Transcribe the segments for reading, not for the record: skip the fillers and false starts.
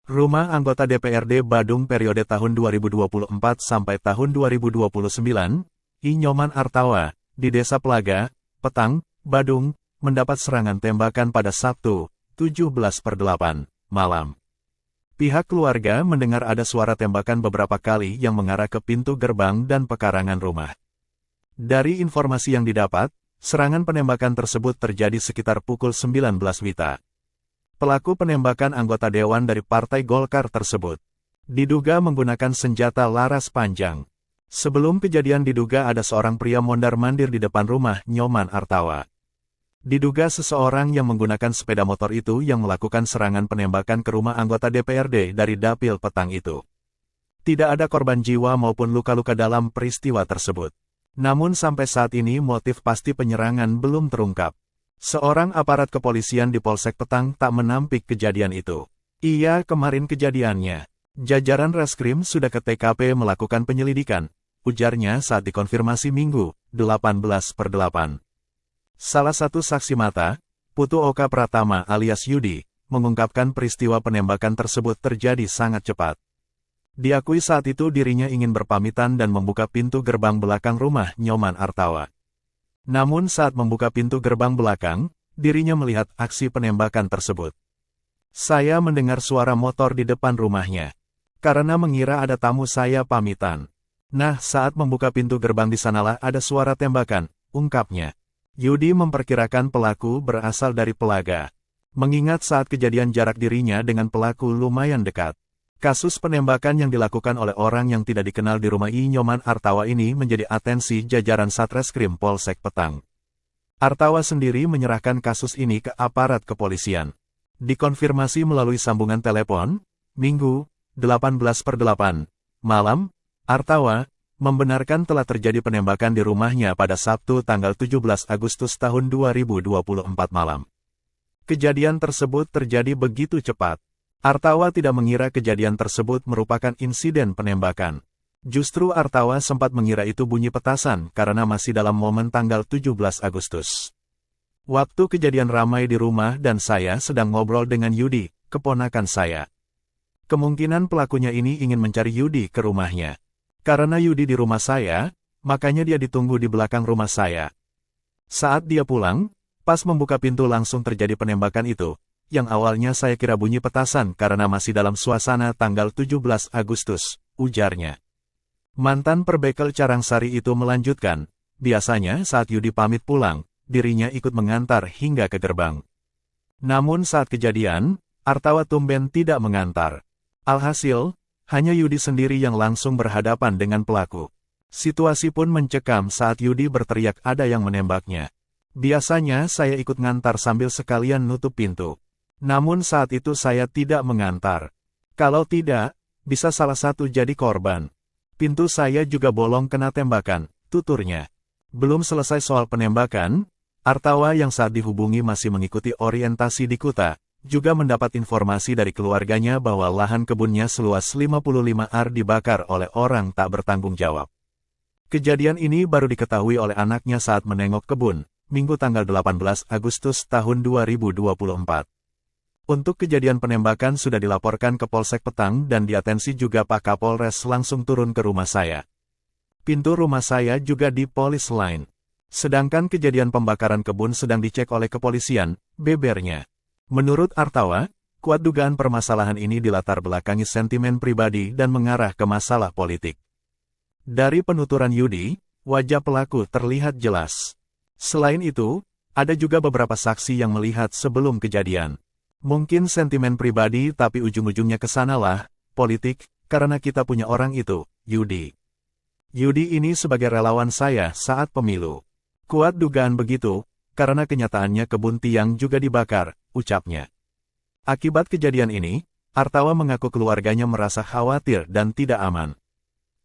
Rumah anggota DPRD Badung periode tahun 2024 sampai tahun 2029, I. Nyoman Artawa, di Desa Pelaga, Petang, Badung, mendapat serangan tembakan pada Sabtu, 17/8, malam. Pihak keluarga mendengar ada suara tembakan beberapa kali yang mengarah ke pintu gerbang dan pekarangan rumah. Dari informasi yang didapat, serangan penembakan tersebut terjadi sekitar pukul 19 WITA. Pelaku penembakan anggota dewan dari Partai Golkar tersebut diduga menggunakan senjata laras panjang. Sebelum kejadian diduga ada seorang pria mondar-mandir di depan rumah Nyoman Artawa. Diduga seseorang yang menggunakan sepeda motor itu yang melakukan serangan penembakan ke rumah anggota DPRD dari Dapil Petang itu. Tidak ada korban jiwa maupun luka-luka dalam peristiwa tersebut. Namun sampai saat ini motif pasti penyerangan belum terungkap. Seorang aparat kepolisian di Polsek Petang tak menampik kejadian itu. Iya, kemarin kejadiannya. Jajaran Reskrim sudah ke TKP melakukan penyelidikan, ujarnya saat dikonfirmasi Minggu, 18/8. Salah satu saksi mata, Putu Oka Pratama alias Yudi, mengungkapkan peristiwa penembakan tersebut terjadi sangat cepat. Diakui saat itu dirinya ingin berpamitan dan membuka pintu gerbang belakang rumah Nyoman Artawa. Namun saat membuka pintu gerbang belakang, dirinya melihat aksi penembakan tersebut. Saya mendengar suara motor di depan rumahnya. Karena mengira ada tamu saya pamitan. Nah, saat membuka pintu gerbang di sanalah ada suara tembakan, ungkapnya. Yudi memperkirakan pelaku berasal dari Pelaga. Mengingat saat kejadian jarak dirinya dengan pelaku lumayan dekat. Kasus penembakan yang dilakukan oleh orang yang tidak dikenal di rumah I. Nyoman Artawa ini menjadi atensi jajaran Satreskrim Polsek Petang. Artawa sendiri menyerahkan kasus ini ke aparat kepolisian. Dikonfirmasi melalui sambungan telepon, Minggu, 18/8, malam, Artawa membenarkan telah terjadi penembakan di rumahnya pada Sabtu tanggal 17 Agustus tahun 2024 malam. Kejadian tersebut terjadi begitu cepat. Artawa tidak mengira kejadian tersebut merupakan insiden penembakan. Justru Artawa sempat mengira itu bunyi petasan karena masih dalam momen tanggal 17 Agustus. Waktu kejadian ramai di rumah dan saya sedang ngobrol dengan Yudi, keponakan saya. Kemungkinan pelakunya ini ingin mencari Yudi ke rumahnya. Karena Yudi di rumah saya, makanya dia ditunggu di belakang rumah saya. Saat dia pulang, pas membuka pintu langsung terjadi penembakan itu. Yang awalnya saya kira bunyi petasan karena masih dalam suasana tanggal 17 Agustus, ujarnya. Mantan perbekel Carangsari itu melanjutkan, biasanya saat Yudi pamit pulang, dirinya ikut mengantar hingga ke gerbang. Namun saat kejadian, Artawa tumben tidak mengantar. Alhasil, hanya Yudi sendiri yang langsung berhadapan dengan pelaku. Situasi pun mencekam saat Yudi berteriak ada yang menembaknya. Biasanya saya ikut ngantar sambil sekalian nutup pintu. Namun saat itu saya tidak mengantar. Kalau tidak, bisa salah satu jadi korban. Pintu saya juga bolong kena tembakan, tuturnya. Belum selesai soal penembakan, Artawa yang saat dihubungi masih mengikuti orientasi di Kuta, juga mendapat informasi dari keluarganya bahwa lahan kebunnya seluas 55 ar dibakar oleh orang tak bertanggung jawab. Kejadian ini baru diketahui oleh anaknya saat menengok kebun, Minggu tanggal 18 Agustus tahun 2024. Untuk kejadian penembakan sudah dilaporkan ke Polsek Petang dan diatensi juga Pak Kapolres langsung turun ke rumah saya. Pintu rumah saya juga di polis line. Sedangkan kejadian pembakaran kebun sedang dicek oleh kepolisian, bebernya. Menurut Artawa, kuat dugaan permasalahan ini dilatar belakangi sentimen pribadi dan mengarah ke masalah politik. Dari penuturan Yudi, wajah pelaku terlihat jelas. Selain itu, ada juga beberapa saksi yang melihat sebelum kejadian. Mungkin sentimen pribadi tapi ujung-ujungnya kesanalah, politik, karena kita punya orang itu, Yudi. Yudi ini sebagai relawan saya saat pemilu. Kuat dugaan begitu, karena kenyataannya kebun tiang juga dibakar, ucapnya. Akibat kejadian ini, Artawa mengaku keluarganya merasa khawatir dan tidak aman.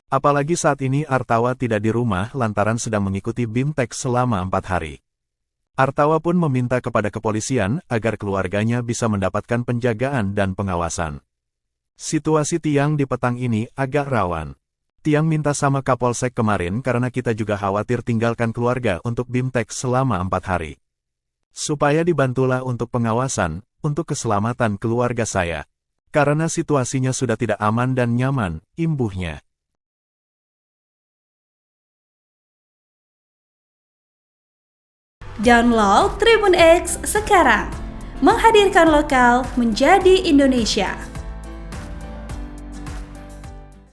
Apalagi saat ini Artawa tidak di rumah lantaran sedang mengikuti BIMTEK selama 4 hari. Artawa pun meminta kepada kepolisian agar keluarganya bisa mendapatkan penjagaan dan pengawasan. Situasi tiang di Petang ini agak rawan. Tiang minta sama Kapolsek kemarin karena kita juga khawatir tinggalkan keluarga untuk BIMTEK selama 4 hari. Supaya dibantulah untuk pengawasan, untuk keselamatan keluarga saya. Karena situasinya sudah tidak aman dan nyaman, imbuhnya. Download Tribun X sekarang, menghadirkan lokal menjadi Indonesia.